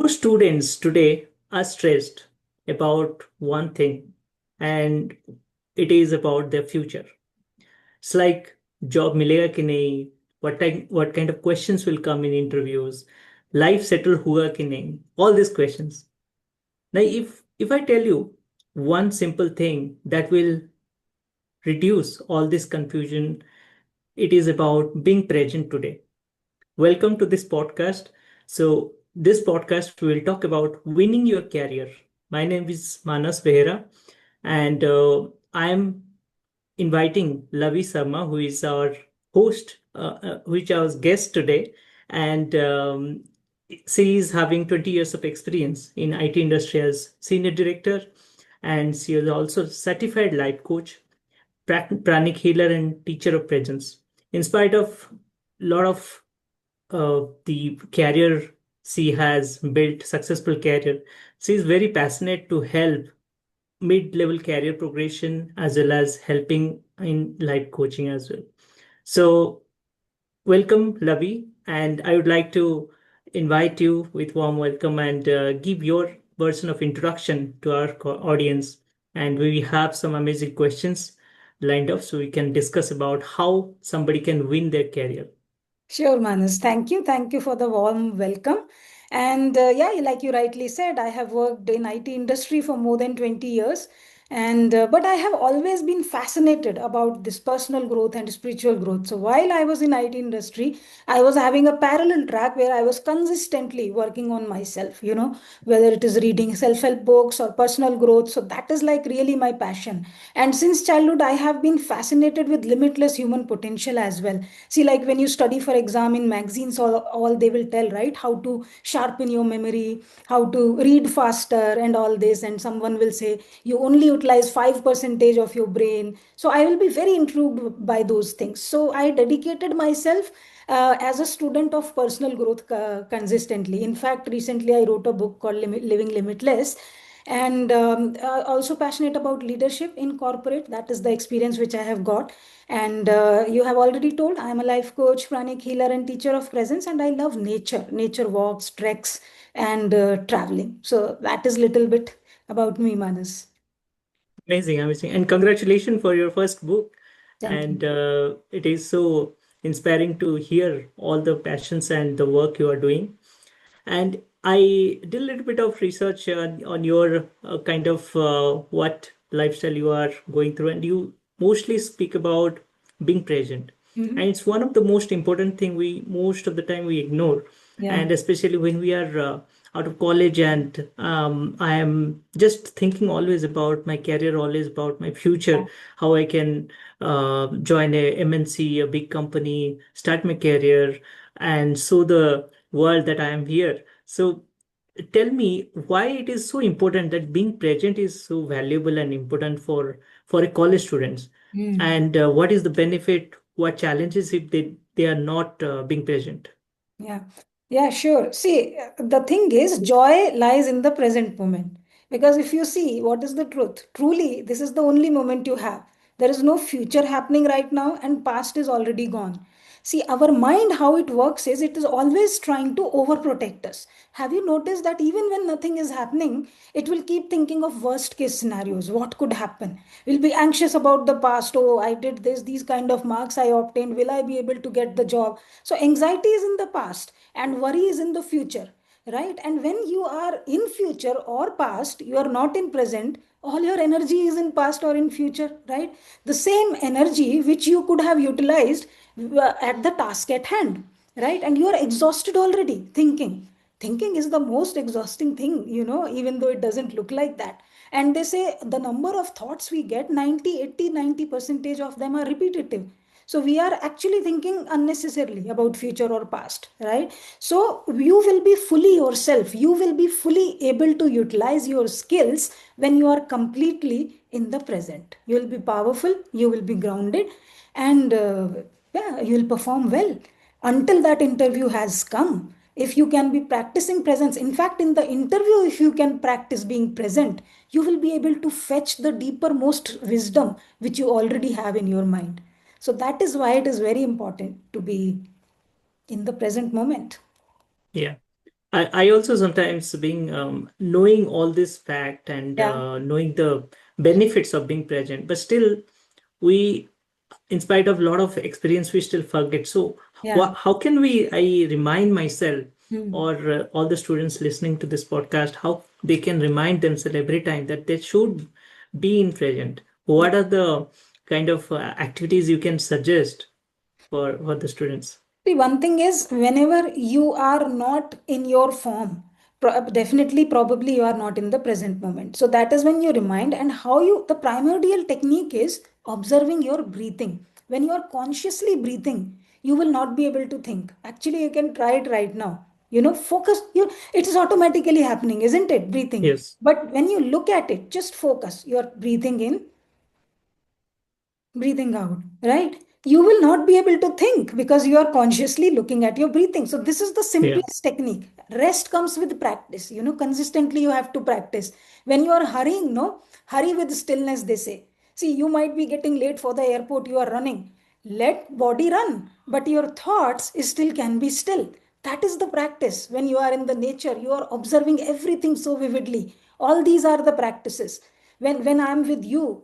Most students today are stressed about one thing, and it is about their future. It's like job milega ki nahi, what kind of questions will come in interviews, life settle hua ki nahi, all these questions. Now, if I tell you one simple thing that will reduce all this confusion, it is about being present today. Welcome to this podcast. So, this podcast will talk about winning your career. My name is Manas Behera, and I am inviting Lavi Sharma, who is our host, which our guest today, and she is having 20 years of experience in IT industry as senior director, and she is also certified life coach, pranic healer, and teacher of presence. In spite of a lot of the career she has built, successful career, she is very passionate to help mid-level career progression as well as helping in life coaching as well. So welcome, Lavi, and I would like to invite you with warm welcome and give your version of introduction to our audience. And we have some amazing questions lined up so we can discuss about how somebody can win their career. Sure, Manas. Thank you. Thank you for the warm welcome. And yeah, like you rightly said, I have worked in IT industry for more than 20 years. And but I have always been fascinated about this personal growth and spiritual growth. So while I was in IT industry, I was having a parallel track where I was consistently working on myself, whether it is reading self-help books or personal growth. So that is like really my passion. And since childhood, I have been fascinated with limitless human potential as well. See, like when you study for exam in magazines, all they will tell, right, how to sharpen your memory, how to read faster and all this. And someone will say you only utilize 5% of your brain. So I will be very intrigued by those things. So I dedicated myself as a student of personal growth consistently. In fact, recently I wrote a book called Living Limitless, and also passionate about leadership in corporate. That is the experience which I have got. And you have already told, I am a life coach, pranic healer, and teacher of presence, and I love nature walks, treks, and traveling. So that is little bit about me, Manas. Amazing, amazing. And congratulations for your first book. Thank you. And it is so inspiring to hear all the passions and the work you are doing. And I did a little bit of research on your kind of what lifestyle you are going through, and you mostly speak about being present. And Mhm. it's one of the most important thing we most of the time we ignore, Yeah. and especially when we are out of college, and I am just thinking always about my career, always about my future, how I can join a MNC, a big company, start my career, and show the world that I am here. So tell me why it is so important that being present is so valuable and important for a college students, Mm. and what is the benefit, what challenges if they are not being present. Yeah, yeah, sure. See, the thing is, joy lies in the present moment. Because if you see what is the truth, truly, this is the only moment you have. There is no future happening right now, and past is already gone. See, our mind, how it works is it is always trying to overprotect us. Have you noticed that even when nothing is happening, it will keep thinking of worst case scenarios? What could happen? We'll be anxious about the past. Oh, I did this, these kind of marks I obtained. Will I be able to get the job? So, anxiety is in the past and worry is in the future, right? And when you are in future or past, you are not in present, all your energy is in past or in future, right? The same energy which you could have utilized at the task at hand, right? And you are exhausted already thinking is the most exhausting thing, even though it doesn't look like that. And they say the number of thoughts we get, 90, 80, 90% of them are repetitive. So we are actually thinking unnecessarily about future or past, right? So you will be fully yourself, you will be fully able to utilize your skills when you are completely in the present. You will be powerful, you will be grounded, and yeah, you will perform well until that interview has come. If you can be practicing presence, in fact in the interview, if you can practice being present, you will be able to fetch the deeper most wisdom which you already have in your mind. So that is why it is very important to be in the present moment. Yeah. I also sometimes being knowing all this fact and Yeah, knowing the benefits of being present, but still we, in spite of a lot of experience, we still forget. So yeah. how can I remind myself Hmm. or all the students listening to this podcast, how they can remind themselves every time that they should be in present? Yeah. What are the kind of activities you can suggest for the students? See, one thing is whenever you are not in your form, definitely, probably you are not in the present moment. So that is when you remind, and how you, the primordial technique is observing your breathing. When you are consciously breathing, you will not be able to think. Actually, you can try it right now. Focus. It is automatically happening, isn't it? Breathing. Yes. But when you look at it, just focus. You are breathing in, breathing out, right? You will not be able to think because you are consciously looking at your breathing. So this is the Yeah. simplest technique. Rest comes with practice. Consistently you have to practice. When you are hurrying, no, hurry with stillness, they say. See, you might be getting late for the airport, you are running. Let body run, but your thoughts still can be still. That is the practice. When you are in the nature, you are observing everything so vividly. All these are the practices. When I'm with you,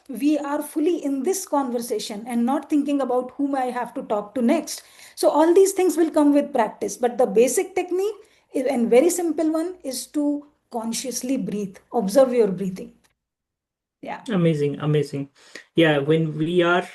we are fully in this conversation and not thinking about whom I have to talk to next. So all these things will come with practice, but the basic technique and very simple one is to consciously breathe, observe your breathing. Yeah. Amazing, amazing. Yeah, when we are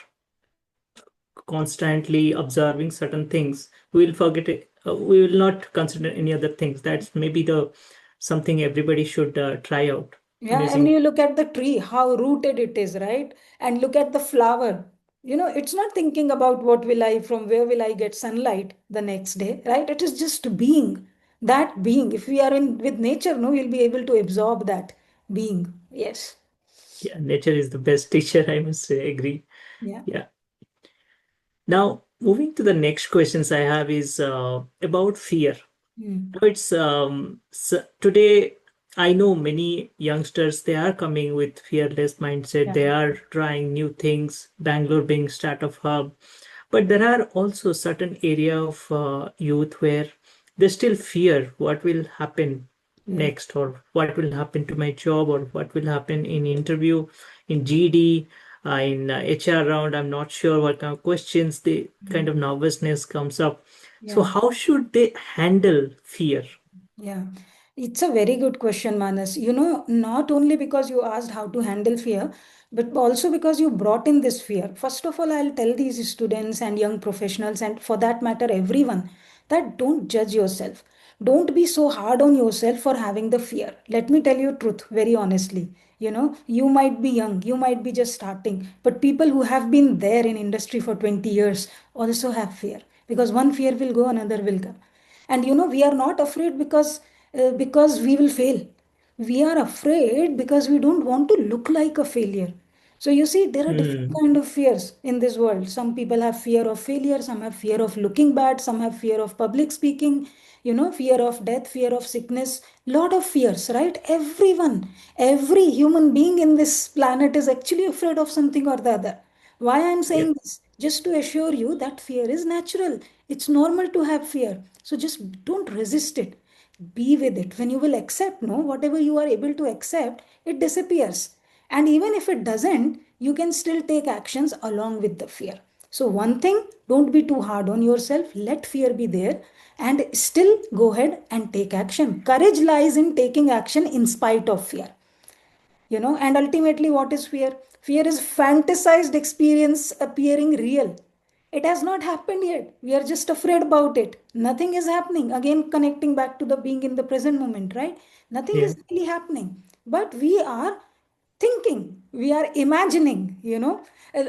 constantly observing certain things, we will forget it. We will not consider any other things. That's maybe the something everybody should try out. Yeah, and Amazing. you look at the tree, how rooted it is, right? And look at the flower. It's not thinking about what will I, from where will I get sunlight the next day, right? It is just being. That being. If we are in with nature, no, we'll be able to absorb that being. Yes. Yeah, nature is the best teacher, I must say. Agree. Yeah. Yeah. Now, moving to the next questions I have is about fear. Hmm. It's today I know many youngsters, they are coming with fearless mindset. Yeah. They are trying new things. Bangalore being startup hub, but there are also certain area of youth where they still fear what will happen Yeah. next, or what will happen to my job, or what will happen in interview, in GD, in HR round. I'm not sure what kind of questions, the kind Hmm. of nervousness comes up. So Yeah. how should they handle fear? Yeah, it's a very good question, Manas. Not only because you asked how to handle fear, but also because you brought in this fear. First of all, I'll tell these students and young professionals, and for that matter, everyone, that don't judge yourself. Don't be so hard on yourself for having the fear. Let me tell you truth very honestly. You might be young, you might be just starting, but people who have been there in industry for 20 years also have fear, because one fear will go, another will come. And we are not afraid because we will fail. We are afraid because we don't want to look like a failure. So you see, there are different Hmm. kind of fears in this world. Some people have fear of failure, some have fear of looking bad, some have fear of public speaking, fear of death, fear of sickness. Lot of fears, right? Every human being in this planet is actually afraid of something or the other. Why I'm Yeah. saying this? Just to assure you that fear is natural. It's normal to have fear. So just don't resist it. Be with it. When you will accept, no, whatever you are able to accept, it disappears. And even if it doesn't, you can still take actions along with the fear. So, one thing, don't be too hard on yourself. Let fear be there and still go ahead and take action. Courage lies in taking action in spite of fear. And ultimately, what is fear? Fear is fantasized experience appearing real. It has not happened yet. We are just afraid about it. Nothing is happening. Again, connecting back to the being in the present moment, right? Nothing Yeah. is really happening. But we are thinking, we are imagining.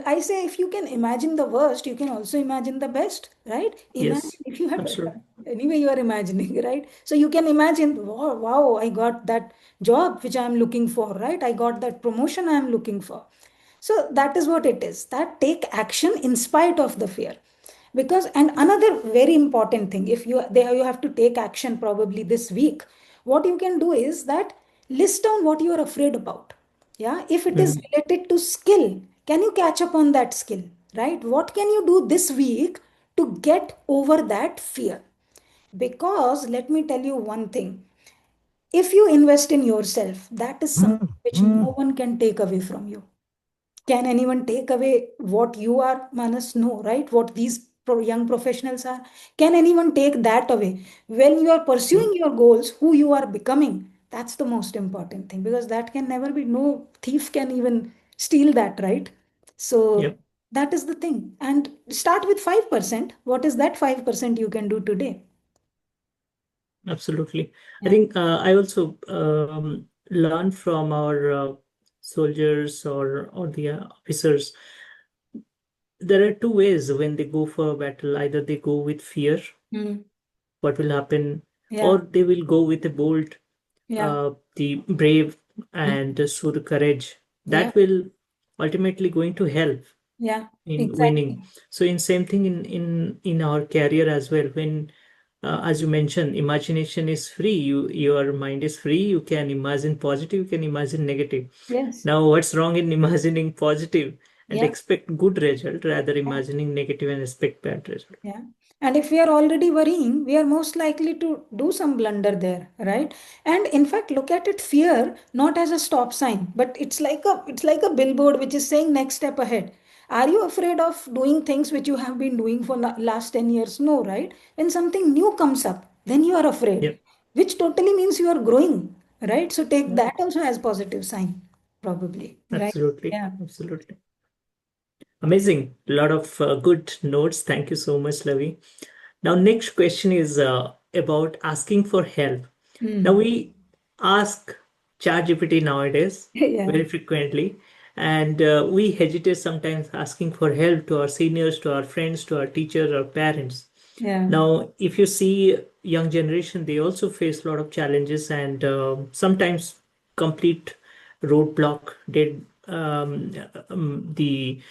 I say, if you can imagine the worst, you can also imagine the best, right? Imagine Yes. if you have, Absolutely. anyway, you are imagining, right? So you can imagine, wow, wow, I got that job which I am looking for, right? I got that promotion I am looking for. So that is what it is, that take action in spite of the fear. Because, and another very important thing, if you have to take action probably this week, what you can do is that list down what you are afraid about. Yeah, if it is Hmm. related to skill, can you catch up on that skill, right? What can you do this week to get over that fear? Because let me tell you one thing. If you invest in yourself, that is something which no one can take away from you. Can anyone take away what you are, Manas? No, right? What these young professionals are. Can anyone take that away? When you are pursuing No. your goals, who you are becoming, that's the most important thing, because that can never be, no thief can even steal that, right? So Yep. that is the thing. And start with 5%. What is that 5% you can do today? Absolutely. I Yeah. think I also learn from our soldiers or the officers. There are two ways when they go for a battle. Either they go with fear, Mm. what will happen, or Yeah. they will go with the bold, Yeah. the brave, Mm. and show the courage. Yeah. That will ultimately going to help Yeah. in winning. Exactly. So in same thing in our career as well. When as you mentioned, imagination is free. Your mind is free. You can imagine positive, you can imagine negative. Yes. Now what's wrong in imagining positive and Yeah. expect good result, rather imagining negative and expect bad result? Yeah. And if we are already worrying, we are most likely to do some blunder there, right? And in fact, look at it, fear not as a stop sign, but it's like a billboard which is saying next step ahead. Are you afraid of doing things which you have been doing for last 10 years? No, right? When something new comes up, then you are afraid, Yep. which totally means you are growing, right? So take Yep. that also as positive sign, probably, right? Absolutely. Yeah. Absolutely. Amazing. A lot of good notes. Thank you so much, Lavi. Now, next question is about asking for help. Now, Hmm. we ask ChatGPT nowadays Yeah. very frequently, and we hesitate sometimes asking for help to our seniors, to our friends, to our teachers, our parents. Yeah. Now, if you see young generation, they also face a lot of challenges and sometimes complete roadblock did the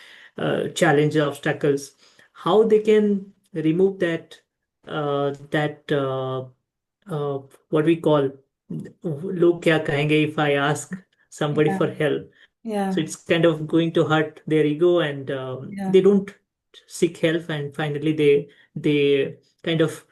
challenge obstacles. How they can remove that what we call log kya kahenge if I ask somebody Yeah. for help. Yeah. So it's kind of going to hurt their ego, and Yeah. they don't seek help, and finally they kind of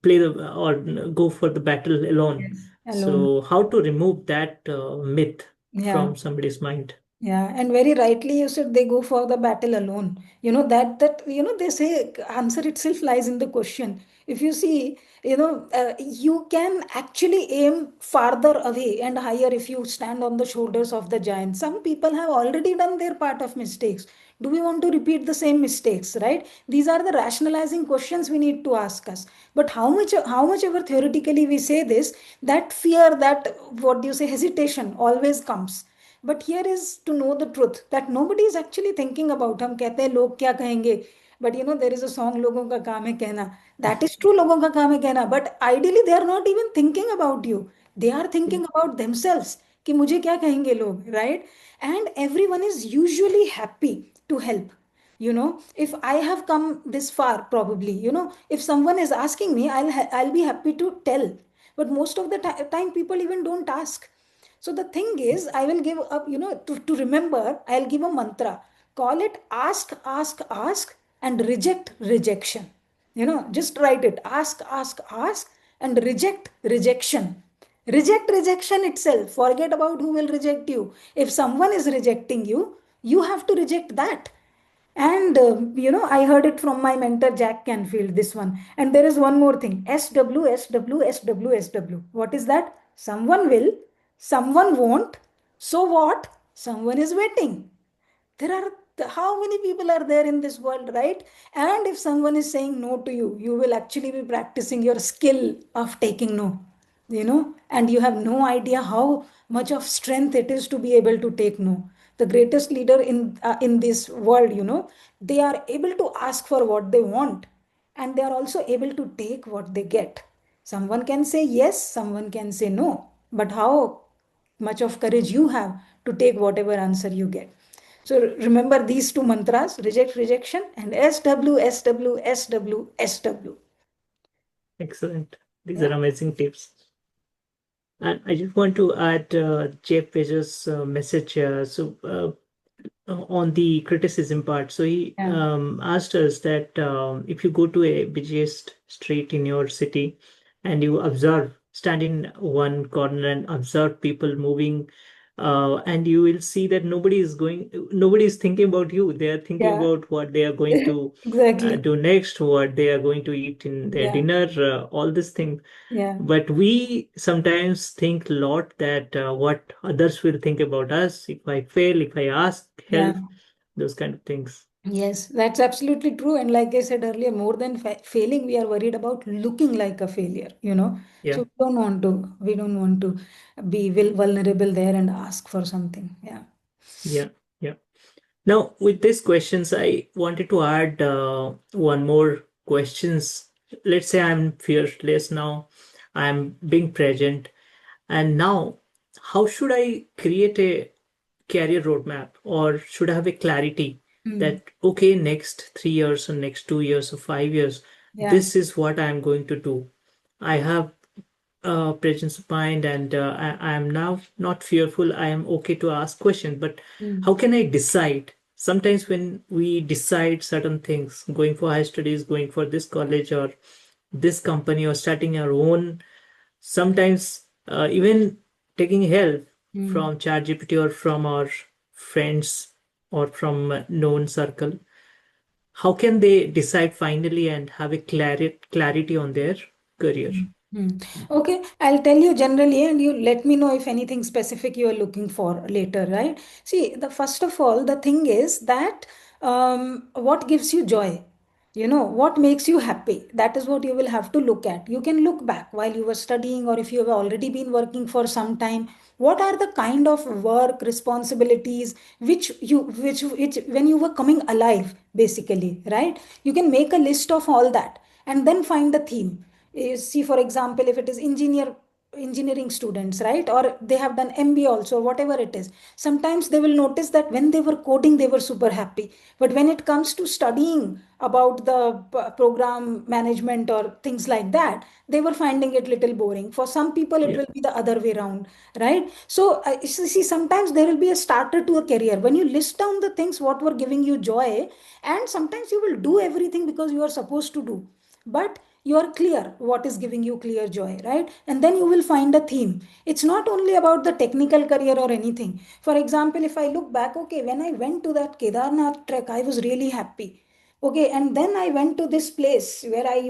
play the or go for the battle alone. Yes. Alone. So how to remove that myth Yeah. from somebody's mind? Yeah, and very rightly you said they go for the battle alone. That they say answer itself lies in the question. If you see, you can actually aim farther away and higher if you stand on the shoulders of the giant. Some people have already done their part of mistakes. Do we want to repeat the same mistakes, right? These are the rationalizing questions we need to ask us. But how much ever theoretically we say this, that fear, that what do you say, hesitation always comes. But here is to know the truth that nobody is actually thinking about हम कहते हैं लोग क्या कहेंगे, but there is a song लोगों का काम है कहना. That is true, लोगों का काम है कहना, but ideally they are not even thinking about you. They are thinking about themselves कि मुझे क्या कहेंगे लोग, right? And everyone is usually happy to help. If I have come this far, probably, if someone is asking me, I'll be happy to tell. But most of the time people even don't ask. So the thing is, I will give up, to remember, I'll give a mantra. Call it ask, ask, ask, and reject rejection. Just write it. Ask, ask, ask, and reject rejection. Reject rejection itself. Forget about who will reject you. If someone is rejecting you, you have to reject that. And I heard it from my mentor Jack Canfield, this one. And there is one more thing: SW, SW, SW, SW. What is that? Someone will, someone won't. So what? Someone is waiting. There are how many people are there in this world, right? And if someone is saying no to you, you will actually be practicing your skill of taking no, and you have no idea how much of strength it is to be able to take no. The greatest leader in this world, they are able to ask for what they want, and they are also able to take what they get. Someone can say yes, someone can say no, but how much of courage you have to take whatever answer you get. So remember these two mantras: reject rejection and SW, SW, SW, SW. Excellent. These Yeah. are amazing tips. And I just want to add Jeff Bezos' message. on the criticism part. So he Yeah. asked us that if you go to a busiest street in your city and you observe, stand in one corner and observe people moving, and you will see that nobody is thinking about you. They are thinking Yeah. about what they are going to Exactly. do next, what they are going to eat in their Yeah. dinner, all this thing. Yeah. But we sometimes think a lot that what others will think about us if I fail, if I ask Yeah. help, those kind of things. Yes, that's absolutely true. And like I said earlier, more than failing, we are worried about looking like a failure, you know. So Yeah, we don't want to be vulnerable there and ask for something. Yeah. yeah, yeah. Now, with these questions, I wanted to add one more questions. Let's say I'm fearless now, I'm being present, and now, how should I create a career roadmap, or should I have a clarity Mm. that, okay, next 3 years or next 2 years or 5 years, Yeah. this is what I'm going to do. I have presence of mind, and I am now not fearful. I am okay to ask questions, but Mm. how can I decide? Sometimes when we decide certain things, going for high studies, going for this college or this company, or starting our own, sometimes even taking help Mm. from ChatGPT or from our friends or from known circle, how can they decide finally and have a clarity on their career? Hmm. Okay, I'll tell you generally, and you let me know if anything specific you are looking for later, right? See, the first of all, the thing is that what gives you joy? You know, what makes you happy? That is what you will have to look at. You can look back while you were studying, or if you have already been working for some time. What are the kind of work responsibilities which when you were coming alive, basically, right? You can make a list of all that and then find the theme. See, for example, if it is engineering students, right, or they have done MBA also, whatever it is, sometimes they will notice that when they were coding they were super happy, but when it comes to studying about the program management or things like that, they were finding it little boring. For some people it Yeah, will be the other way around, right? So see, sometimes there will be a starter to a career when you list down the things what were giving you joy, and sometimes you will do everything because you are supposed to do, but you are clear what is giving you clear joy, right? And then you will find a theme. It's not only about the technical career or anything. For example, if I look back, okay, when I went to that Kedarnath trek, I was really happy. Okay, and then I went to this place where I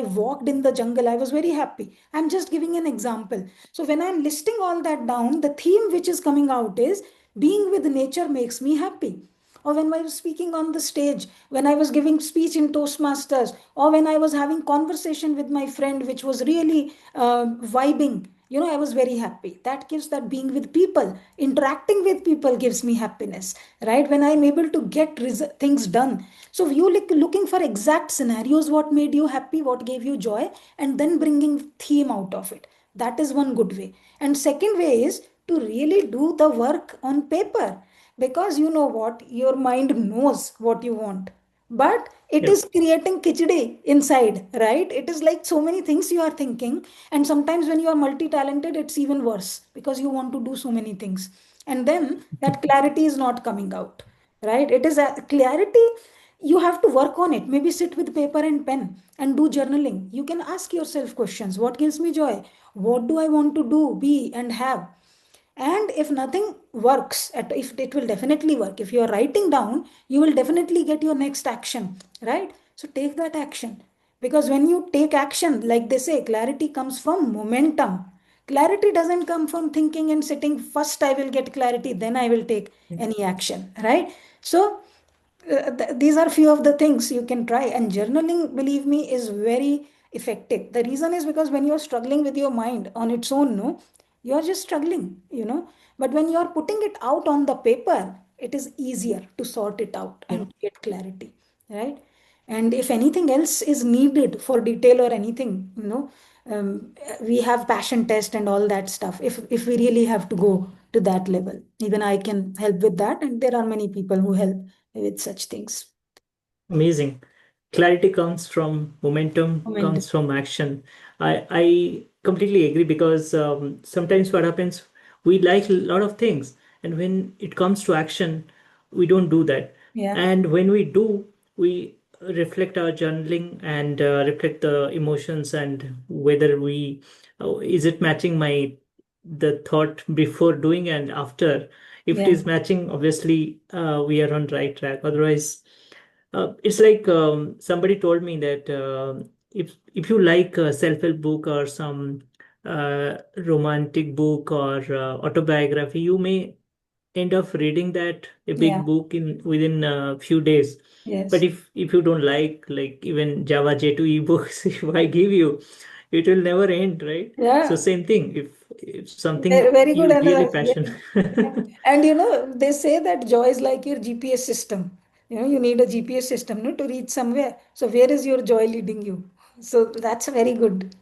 walked in the jungle, I was very happy. I'm just giving an example. So when I'm listing all that down, the theme which is coming out is being with nature makes me happy. Or when I was speaking on the stage, when I was giving speech in Toastmasters, or when I was having conversation with my friend, which was really vibing, you know, I was very happy. That gives that being with people, interacting with people gives me happiness, right? When I'm able to get things done. So you looking for exact scenarios, what made you happy, what gave you joy, and then bringing theme out of it. That is one good way. And second way is to really do the work on paper, because you know what, your mind knows what you want, but it yeah, is creating khichdi inside, right? It is like so many things you are thinking, and sometimes when you are multi-talented it's even worse because you want to do so many things, and then that clarity is not coming out, right? It is a clarity. You have to work on it. Maybe sit with paper and pen and do journaling. You can ask yourself questions: what gives me joy, what do I want to do, be, and have. And if nothing works, if it will definitely work, if you are writing down, you will definitely get your next action, right? So take that action, because when you take action, like they say, clarity comes from momentum. Clarity doesn't come from thinking and sitting, first I will get clarity, then I will take yeah. any action, right? So these are few of the things you can try, and journaling, believe me, is very effective. The reason is because when you're struggling with your mind on its own, no, you are just struggling, you know. But when you are putting it out on the paper, it is easier to sort it out Yeah. and get clarity, right? And if anything else is needed for detail or anything, you know, we have passion test and all that stuff. If we really have to go to that level, even I can help with that, and there are many people who help with such things. Amazing. Clarity comes from momentum, Momentum. comes from action. I completely agree because sometimes what happens, we like a lot of things, and when it comes to action, we don't do that. Yeah. And when we do, we reflect our journaling and reflect the emotions and whether we is it matching my the thought before doing and after. If it Yeah. is matching, obviously we are on right track. Otherwise, it's like somebody told me that if you like a self-help book or some romantic book or autobiography, you may end up reading that a Yeah. big book in within a few days. But Yes. if you don't like even Java J2 ebooks, if I give you, it will never end, right? So Yeah. same thing. If something Very, very good. you And really yeah. passion. Yeah. And they say that joy is like your GPS system. You need a GPS system, no, to reach somewhere. So where is your joy leading you? So that's a very good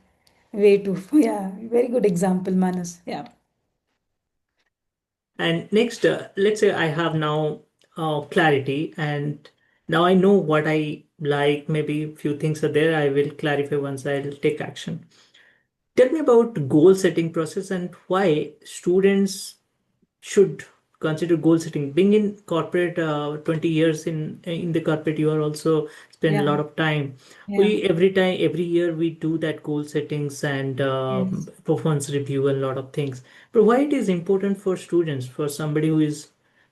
way to, yeah, very good example, Manas. Yeah. And next, let's say I have now clarity, and now I know what I like. Maybe a few things are there. I will clarify once I'll take action. Tell me about goal setting process and why students should consider goal setting. Being in corporate, 20 years in the corporate, you are also spend a Yeah. lot of time. Yeah. We every year we do that goal settings and Yes. performance review and a lot of things. But why it is important for students, for somebody who is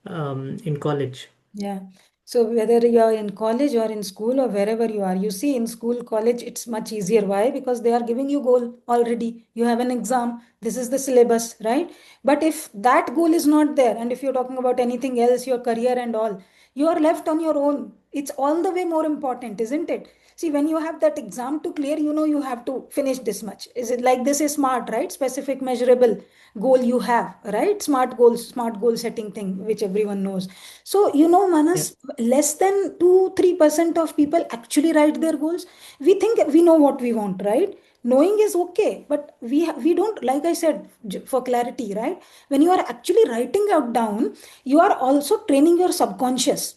in college? Yeah. So whether you are in college or in school or wherever you are, you see in school, college, it's much easier. Why? Because they are giving you goal already. You have an exam. This is the syllabus, right? But if that goal is not there, and if you're talking about anything else, your career and all, you are left on your own. It's all the way more important, isn't it? See, when you have that exam to clear, you have to finish this much. Is it like this is smart, right? Specific, measurable goal you have, right? Smart goals, smart goal setting thing, which everyone knows. So, Yeah. Manas, less than 2-3% of people actually write their goals. We think we know what we want, right? Knowing is okay, but we don't, like I said, for clarity, right? When you are actually writing out down, you are also training your subconscious.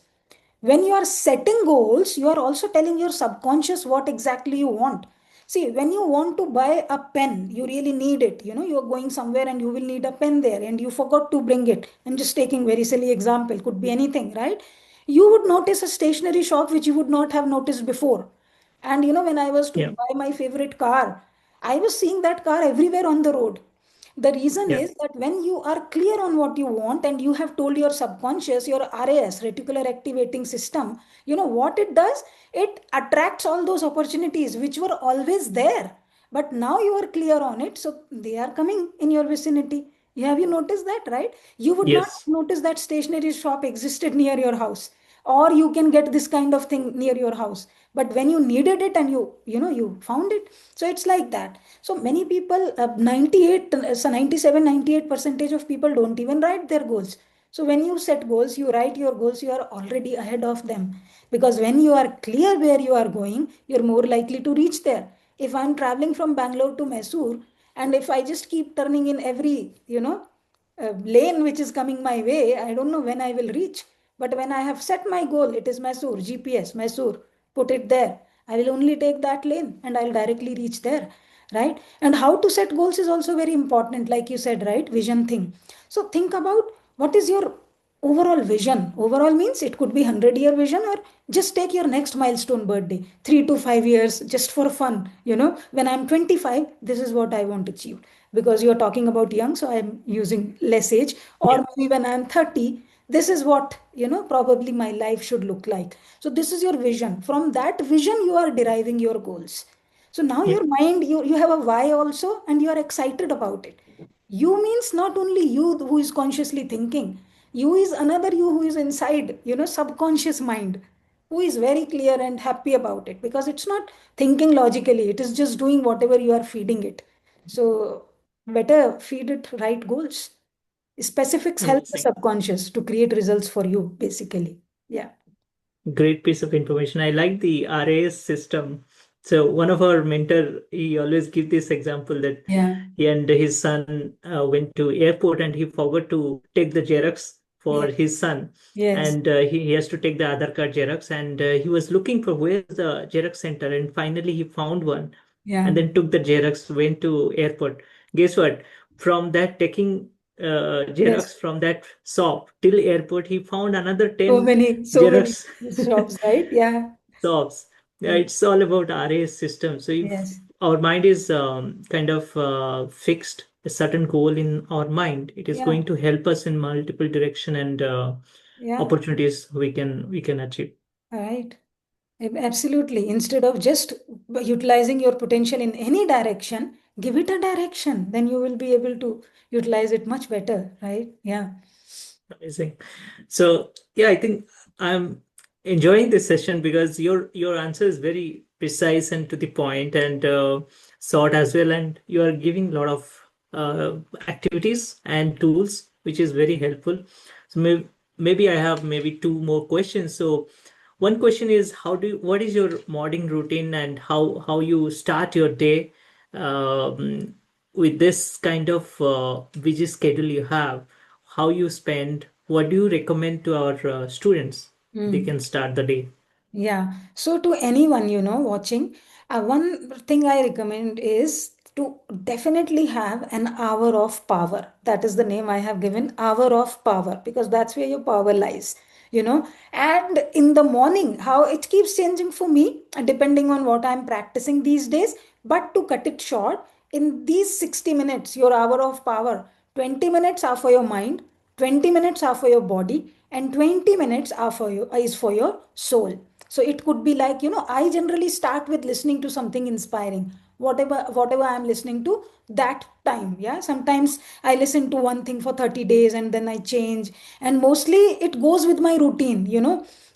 When you are setting goals, you are also telling your subconscious what exactly you want. See, when you want to buy a pen, you really need it. You're going somewhere and you will need a pen there and you forgot to bring it. I'm just taking very silly example, could be anything, right? You would notice a stationery shop which you would not have noticed before. And when I was to Yeah. buy my favorite car, I was seeing that car everywhere on the road. The reason Yeah. is that when you are clear on what you want and you have told your subconscious, your RAS, reticular activating system, what it does? It attracts all those opportunities which were always there. But now you are clear on it, so they are coming in your vicinity. Have you noticed that, right? You would not Yes. notice that stationery shop existed near your house, or you can get this kind of thing near your house. But when you needed it and you found it, so it's like that. So many people, 98, so 97, 98 percentage of people don't even write their goals. So when you set goals, you write your goals, you are already ahead of them. Because when you are clear where you are going, you're more likely to reach there. If I'm traveling from Bangalore to Mysore, and if I just keep turning in every, lane which is coming my way, I don't know when I will reach. But when I have set my goal, it is Mysore, GPS, Mysore, put it there. I will only take that lane and I'll directly reach there, right? And how to set goals is also very important, like you said, right? Vision thing. So think about what is your overall vision. Overall means it could be 100-year vision, or just take your next milestone birthday, 3 to 5 years, just for fun. When I'm 25, this is what I want to achieve. Because you're talking about young, so I'm using less age. Yeah. Or maybe when I'm 30, this is what probably my life should look like. So this is your vision. From that vision, you are deriving your goals. So now Yeah. your mind, you have a why also, and you are excited about it. You means not only you who is consciously thinking, you is another you who is inside, subconscious mind, who is very clear and happy about it, because it's not thinking logically, it is just doing whatever you are feeding it. So better feed it right goals. Specifics help the Amazing. subconscious to create results for you, basically. Yeah. Great piece of information. I like the RAS system. So one of our mentor, he always give this example that Yeah. he and his son went to airport and he forgot to take the Xerox for Yeah. his son, Yes. and he has to take the Aadhaar card Xerox, and he was looking for where's the Xerox center, and finally he found one, Yeah. and then took the Xerox, went to airport. Guess what? From that taking Yes. Xerox from that shop till airport. He found another So 10 many, so many Xerox shops, right? Yeah. shops. Yeah, Yeah. it's all about RAS system. So if Yes. our mind is kind of fixed a certain goal in our mind, it is Yeah. going to help us in multiple direction and Yeah. opportunities we can achieve. Right. Absolutely. Instead of just utilizing your potential in any direction, give it a direction. Then you will be able to utilize it much better, right? Yeah. Amazing. So yeah, I think I'm enjoying this session because your answer is very precise and to the point and short as well, and you are giving a lot of activities and tools, which is very helpful. So maybe I have maybe two more questions. So one question is what is your morning routine and how you start your day um, with this kind of busy schedule you have, how you spend, what do you recommend to our students they Hmm. can start the day? Yeah. So to anyone, watching, one thing I recommend is to definitely have an hour of power. That is the name I have given, hour of power, because that's where your power lies, And in the morning, how it keeps changing for me, depending on what I'm practicing these days. But to cut it short, in these 60 minutes, your hour of power, 20 minutes are for your mind, 20 minutes are for your body, and 20 minutes are for you is for your soul. So it could be like, I generally start with listening to something inspiring, whatever I'm listening to that time. Yeah, sometimes I listen to one thing for 30 days and then I change, and mostly it goes with my routine.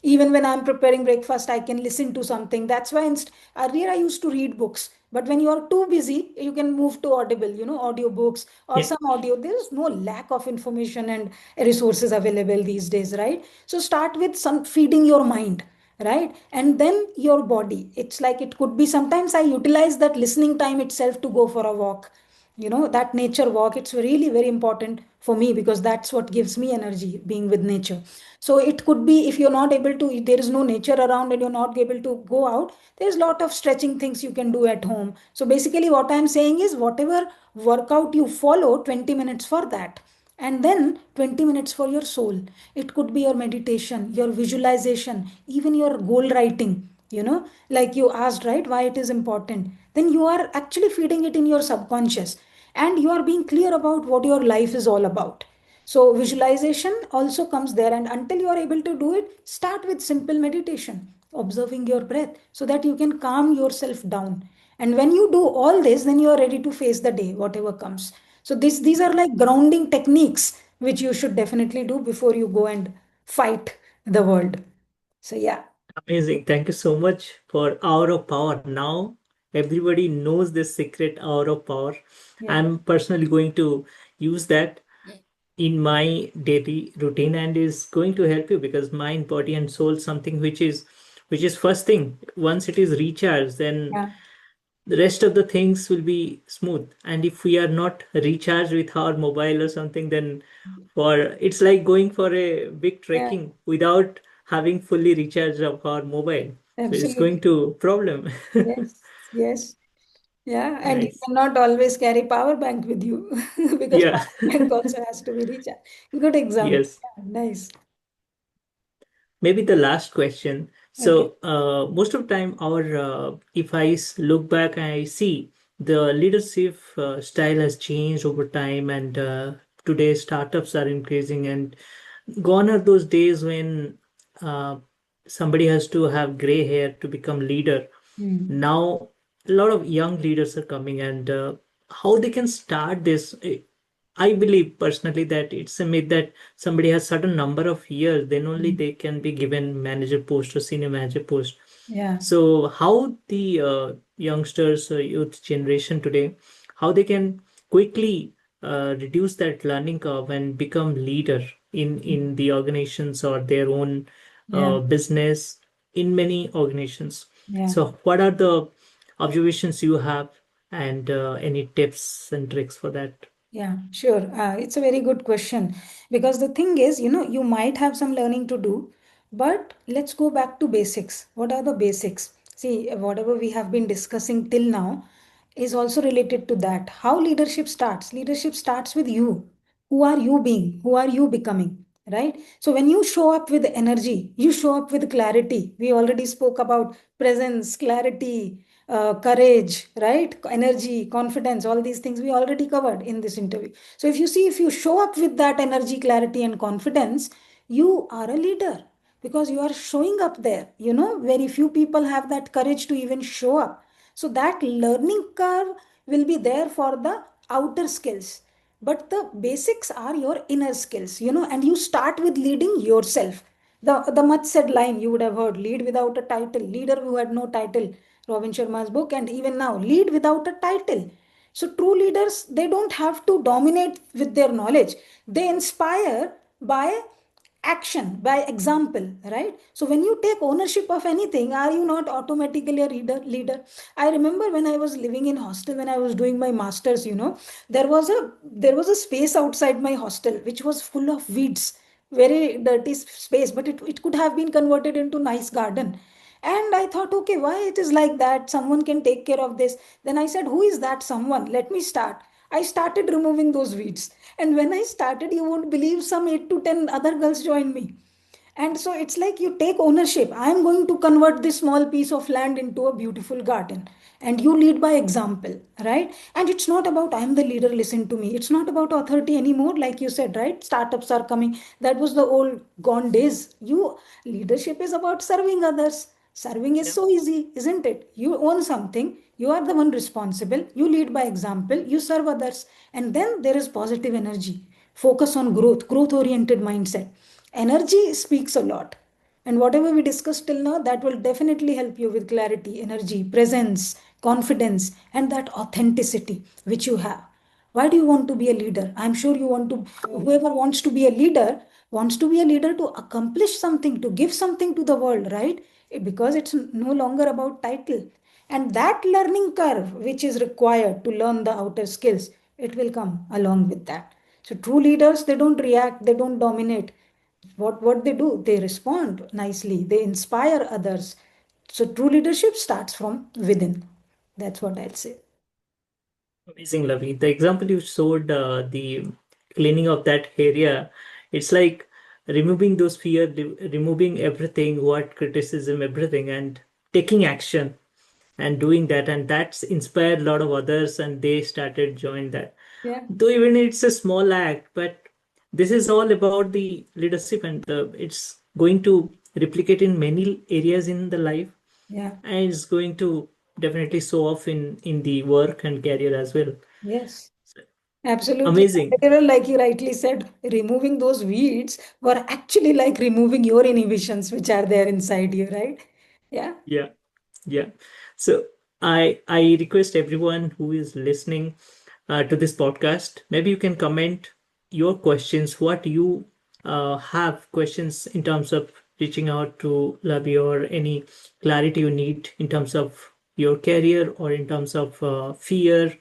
Even when I'm preparing breakfast, I can listen to something. That's why earlier I used to read books, but when you are too busy, you can move to audible, audio books or Yeah, some audio. There's no lack of information and resources available these days, right? So start with some feeding your mind, right? And then your body. It's like it could be, sometimes I utilize that listening time itself to go for a walk, that nature walk. It's really very important for me because that's what gives me energy, being with nature. So it could be, if you're not able to, if there is no nature around and you're not able to go out, there's a lot of stretching things you can do at home. So basically what I'm saying is, whatever workout you follow, 20 minutes for that, and then 20 minutes for your soul. It could be your meditation, your visualization, even your goal writing. Like you asked, right, why it is important. Then you are actually feeding it in your subconscious, and you are being clear about what your life is all about. So visualization also comes there, and until you are able to do it, start with simple meditation, observing your breath, so that you can calm yourself down. And when you do all this, then you are ready to face the day, whatever comes. So these are like grounding techniques which you should definitely do before you go and fight the world. So yeah, amazing. Thank you so much for hour of power. Now everybody knows this secret hour of power. yeah, I'm personally going to use that in my daily routine and is going to help you because mind, body, and soul something which is first thing. Once it is recharged, then yeah, the rest of the things will be smooth. And if we are not recharged with our mobile or something, then for it's like going for a big yeah, trekking without having fully recharged of our mobile, so it's going absolutely. to problem. Yes, yes. Yeah, and you Nice. cannot always carry power bank with you because Yeah. power bank also has to be recharged. Good example. Yes. Yeah, nice. Maybe the last question. Okay. So, most of the time, if I look back, I see the leadership style has changed over time, and today startups are increasing. And gone are those days when uh, somebody has to have gray hair to become leader. Hmm. Now, a lot of young leaders are coming, and how they can start this. I believe personally that it's a myth that somebody has certain number of years, then only Hmm. they can be given manager post or senior manager post. Yeah. So how the youngsters, youth generation today, how they can quickly reduce that learning curve and become leader in the organizations or their own Yeah. business in many organizations. Yeah. So what are the observations you have and any tips and tricks for that? Yeah, sure. It's a very good question because the thing is, you might have some learning to do, but let's go back to basics. What are the basics? See, whatever we have been discussing till now is also related to that. How leadership starts? Leadership starts with you. who are you being, who are you becoming, right? So when you show up with energy, you show up with clarity. We already spoke about presence, clarity, courage, right? Energy, confidence, all these things we already covered in this interview. So if you see, if you show up with that energy, clarity and confidence, you are a leader, because you are showing up there. Very few people have that courage to even show up. So that learning curve will be there for the outer skills, but the basics are your inner skills, and you start with leading yourself. The much said line you would have heard, lead without a title, leader who had no title, Robin Sharma's book, and even now, lead without a title. So true leaders, they don't have to dominate with their knowledge, they inspire by action, by example, right? So when you take ownership of anything, are you not automatically a leader? I remember when I was living in hostel, when I was doing my masters, there was a space outside my hostel which was full of weeds, very dirty space, but it could have been converted into nice garden. And I thought, okay, why it is like that? Someone can take care of this. Then I said, who is that someone? Let me start. I started removing those weeds. And when I started, you won't believe, some 8 to 10 other girls joined me. And so it's like you take ownership. I am going to convert this small piece of land into a beautiful garden. And you lead by example, right? And it's not about I'm the leader, listen to me. It's not about authority anymore, like you said, right? Startups are coming. That was the old gone days. Leadership is about serving others. Serving is Yeah. so easy, isn't it? You own something, you are the one responsible, you lead by example, you serve others, and then there is positive energy. Focus on growth, growth oriented mindset. Energy speaks a lot. And whatever we discussed till now, that will definitely help you with clarity, energy, presence, confidence, and that authenticity which you have. Why do you want to be a leader? I'm sure you want to, whoever wants to be a leader to accomplish something, to give something to the world, right? Because it's no longer about title. And that learning curve, which is required to learn the outer skills, it will come along with that. So true leaders, they don't react, they don't dominate. What they do, they respond nicely, they inspire others. So true leadership starts from within. That's what I'd say. Amazing, Lavi. The example you showed, the cleaning of that area, it's like removing those fear, removing everything, what criticism, everything, and taking action and doing that. And that's inspired a lot of others, and they started join that. Yeah, Though even it's a small act, but this is all about the leadership, and it's going to replicate in many areas in the life, yeah, and it's going to definitely show off in the work and career as well. yes. Absolutely. Amazing. Like you rightly said, removing those weeds were actually like removing your inhibitions which are there inside you, right? Yeah. Yeah, yeah. So I request everyone who is listening to this podcast, maybe you can comment your questions, what you have questions in terms of reaching out to Labi, or any clarity you need in terms of your career or in terms of fear.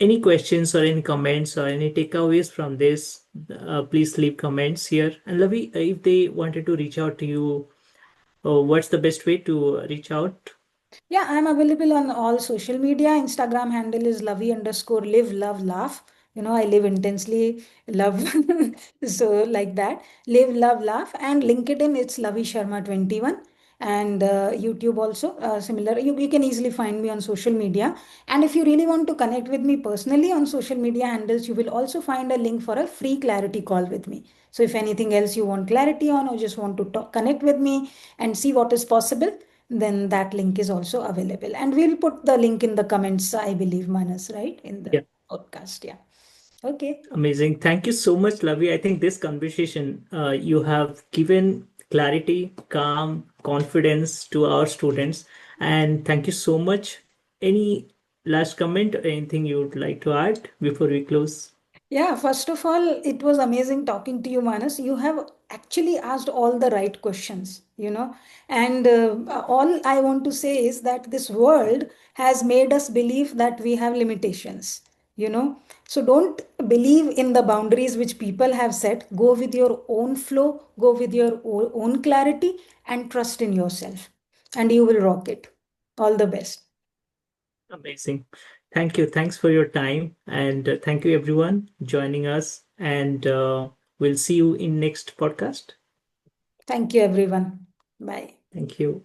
Any questions or any comments or any takeaways from this, please leave comments here. And Lavi, if they wanted to reach out to you, what's the best way to reach out? Yeah, I'm available on all social media. Instagram handle is lovey underscore live, love, laugh. I live intensely, love. So, like that. Live, love, laugh. And LinkedIn, it's Lavi Sharma 21. And YouTube also, similar. You can easily find me on social media. And if you really want to connect with me personally on social media handles, you will also find a link for a free clarity call with me. So, if anything else you want clarity on, or just want to connect with me and see what is possible, then that link is also available. And we'll put the link in the comments, I believe, Manas, right? In the Yeah. podcast. Yeah. Okay. Amazing. Thank you so much, Lavi. I think this conversation, you have given clarity, calm, confidence to our students. And thank you so much. Any last comment or anything you would like to add before we close? Yeah, first of all, it was amazing talking to you, Manas. You have actually asked all the right questions, and all I want to say is that this world has made us believe that we have limitations, you know. So don't believe in the boundaries which people have set. Go with your own flow, go with your own clarity, and trust in yourself, and you will rock it. All the best. Amazing. Thank you. Thanks for your time. And thank you, everyone, joining us. and we'll see you in next podcast. Thank you, everyone. Bye. Thank you.